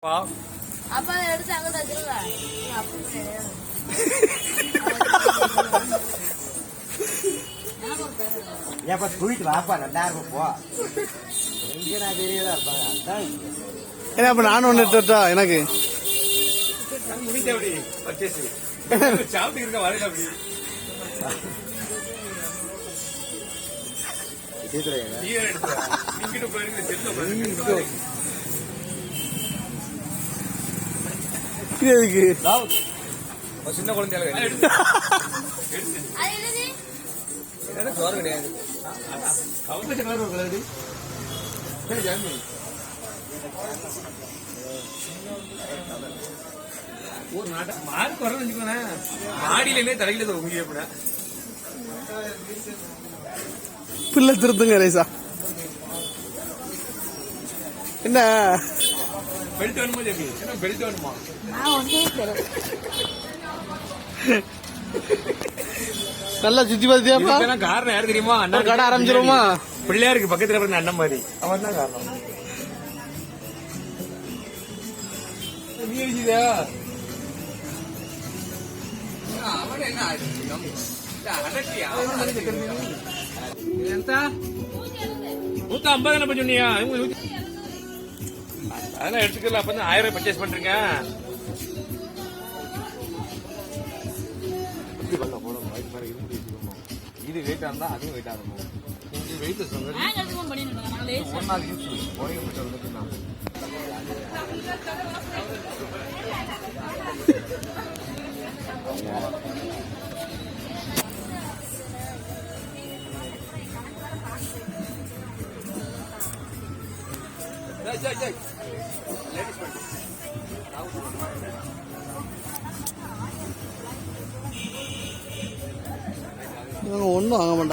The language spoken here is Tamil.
அப்ப எடுத்து அங்க தச்சிருங்க. ஏப்பா தூக்கிட்டு வாப்பா நல்லா இருக்கும் போ. எங்க நான் தெரியதா இருப்பாங்க அதான். ஏன்னா அப்ப நானும் ஒண்ணு எடுத்துட்டா எனக்கு முடிஞ்ச அப்படி பர்ச்சேஸ் சாப்பிட்டு இருக்க வரையில அப்படி சின்ன குழந்தையால சோறு கிடையாது ஒரு நாட்டை மார்க் வரணும்னு வச்சுக்கோனேன் மாடியிலே தலையில உங்க எப்படா பிள்ளை திருத்துங்க ரேசா என்ன பெல்ட் வேணுமா ஜெபி என்ன பெல்ட் வேணுமா நல்லா சுத்தி பார்த்தியாப்பா காரணம் யாரு தெரியுமா அண்ணா கடை ஆரம்பிச்சிருமா பிள்ளையாருக்கு பக்கத்துல இருந்த அண்ணன் மாதிரி அவன் தான் காரணம் நீ எழுதியா ఎంత 150 என்ன சொன்னியா அதெல்லாம் எடுத்துக்கல அப்ப 1000 பர்ச்சேஸ் பண்றீங்க இது வெயிட்டா இருந்தா அதுவும் வெயிட்டா இருக்கும் இது வெயிட் ஒரு நாள் யூஸ் ஒன்னும் வாங்க மாட்டேன்.